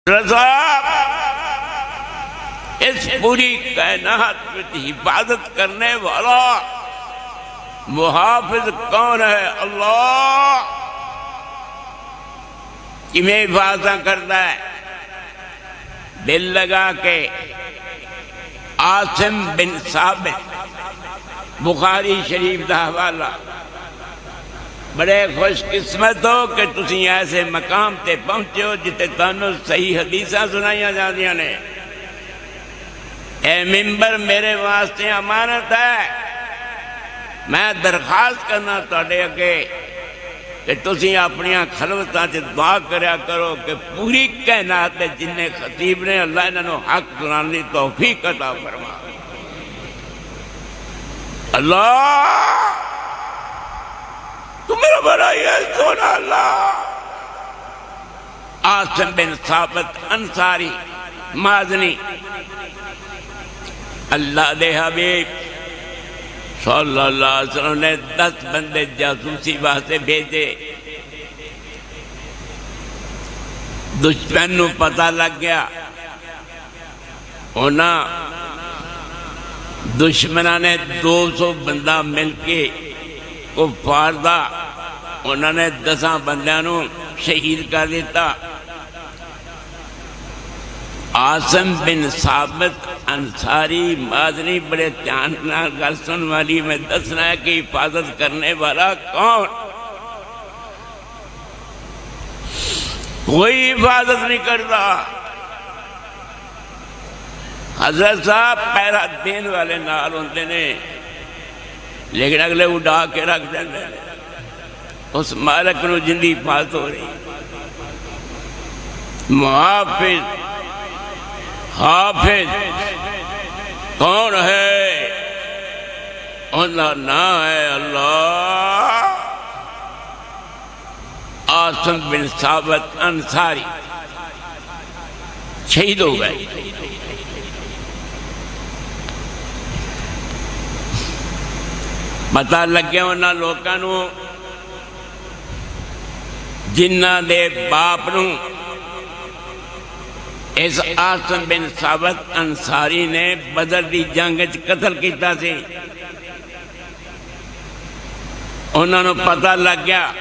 رضا اس پوری کائنات میں حفاظت کرنے والا محافظ کون ہے؟ اللہ کمیں حفاظت کرتا ہے؟ دل لگا کے عاصم بن ثابت بخاری شریف دا حوالہ، بڑے خوش قسمت ہو کہ تسی ایسے مقام تے پہنچے ہو جتے تانوں صحیح حدیثاں سنائیاں جاندیاں نے۔ اے ممبر میرے واسطے امانت ہے، میں درخواست کرنا تواڈے اگے کہ تسی اپنی خلوتاں چ دعا کریا کرو کہ پوری کائنات دے جننے خطیب نے اللہ انہاں نوں حق سنان دی توفیق عطا فرما۔ اللہ تو میرا بڑا یہ سونا اللہ۔ عاصم بن ثابت انصاری مازنی، اللہ دے حبیب صلی اللہ علیہ وسلم نے 10 بندے جاسوسی واسطے بھیجے۔ دشمن نو پتہ لگ گیا، انہاں دشمناں نے 200 بندہ مل کے کفار دا انہوں نے 10 بندیاں نو شہید کر دیتا۔ عاصم بن ثابت انصاری مازنی بڑے دھیان نال گل سن والی میں دسنا ہے کہ حفاظت کرنے والا کون؟ کوئی حفاظت نہیں کرتا۔ حضرت صاحب پیرا دین والے نال ہوندے نے، لیکن اگلے اڑا کے رکھ دیں گے، اس مالک نو جندی حفاظت ہو رہی۔ محافظ حافظ کون ہے؟ انہا نام ہے اللہ۔ عاصم بن ثابت انصاری شہید ہو گئے۔ پتہ لگے انہاں لوکاں نو جنہاں دے باپ نو اس عاصم بن ثابت انصاری نے بدر دی جنگ وچ قتل کیتا سی۔ انہاں نو پتہ لگ گیا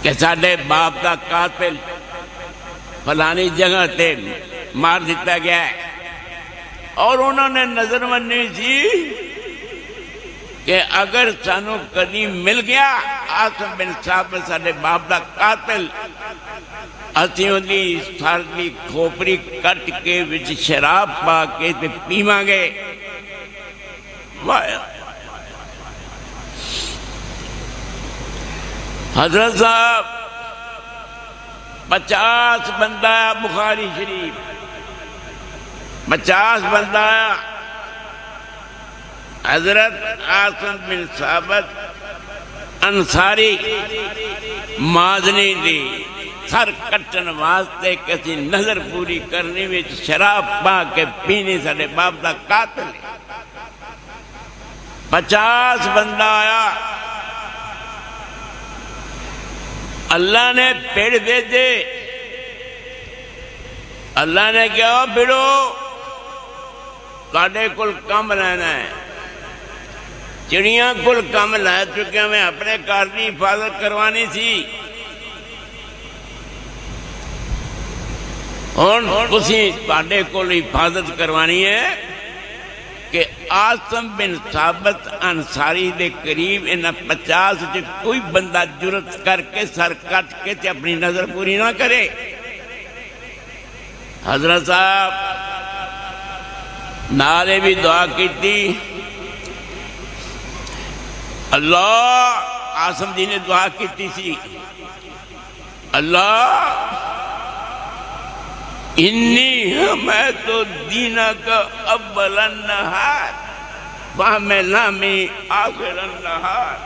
کہ ساڈے باپ دا قاتل فلانی جگہ تے مار دیتا گیا ہے، اور انہوں نے نظر منی سی کہ اگر سانو کدی مل گیا عاصم بن ثابت ساڈے باپ دا قاتل، اسی اندی سر دی کھوپڑی کٹ کے وچ شراب پا کے تے پیواں گے۔ حضرت صاحب 50 بندہ آیا، بخاری شریف 50 بندہ آیا۔ حضرت عاصم بن ثابت انصاری مازنی دی سر کٹن واسطے کسی نظر پوری کرنے میں شراب پا کے پینے ساڈے باپ دا قاتل۔ 50 بندہ آیا، اللہ نے پیڑ بھیجے۔ اللہ نے کہا بھیڑو تواڈے کول کم لینا ہے، چڑیاں کل کم لے چکے، میں اپنے گھر کی حفاظت کروانی سی۔ ہن تسی تواڈے کول حفاظت کروانی ہے کہ عاصم بن ثابت انصاری دے قریب انہاں 50 وچ کوئی بندہ جرت کر کے سر کٹ کے تے اپنی نظر پوری نہ کرے۔ حضرت صاحب نالے بھی دعا کیتی، اللہ عاصم جی نے دعا کیتی سی، اللہ انی حمیت دینک اول النہار وحملنی آخر النہار۔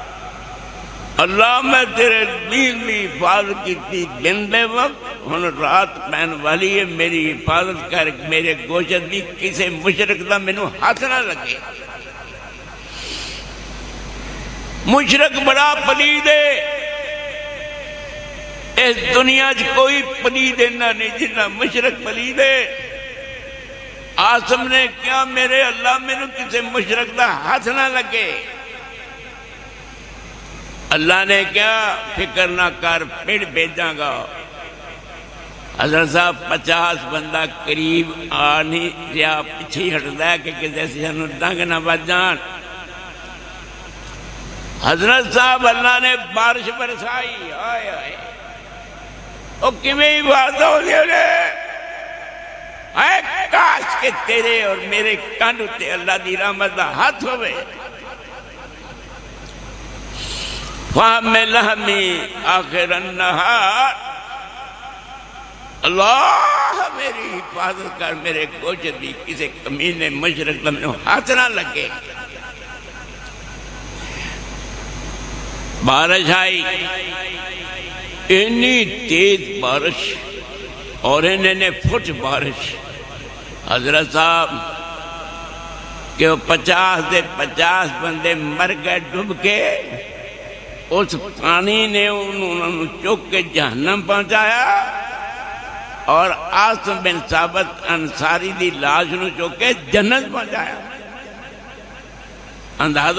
اللہ میں تیرے دین کی حفاظت کیتی دن دے وقت، ہن رات پہن والی ہے، میری حفاظت کر، میرے گوشت دی کسے مشرک دا مینوں ہاتھ نہ لگے۔ مشرک بڑا پلید ہے، اس دنیا کوئی پلید اینا نہیں جنہ مشرق پلید ہے۔ آسم نے کیا میرے اللہ میرے کسی مشرق دا ہاتھ نہ لگے۔ اللہ نے کیا فکر نہ کر پھر بھیجاں گا۔ حضرت صاحب 50 بندہ قریب آنی یا پیچھے ہٹتا ہے کہ کسی سے ڈنگ نہ بچ جان۔ حضرت صاحب اللہ نے بارش برسائی، آئے آئے او کیویں عبادت ہو گئے اے کاش کہ تیرے اور میرے کان تے اللہ دی رحمت دا ہاتھ ہوئے۔ فہم لہمی آخر النہار، اللہ میری حفاظت کر میرے گوشت بھی کسی کمینے مشرق میں ہاتھ نہ لگے۔ بارش آئی، اتنی تیز بارش اور انہیں فٹ بارش۔ حضرت صاحب کہ 50 بندے مر گئے ڈوب کے، اس پانی نے انہوں چک کے جہنم پہنچایا اور عاصم بن ثابت انصاری دی لاش نو چک کے جنت پہنچایا۔ اندازہ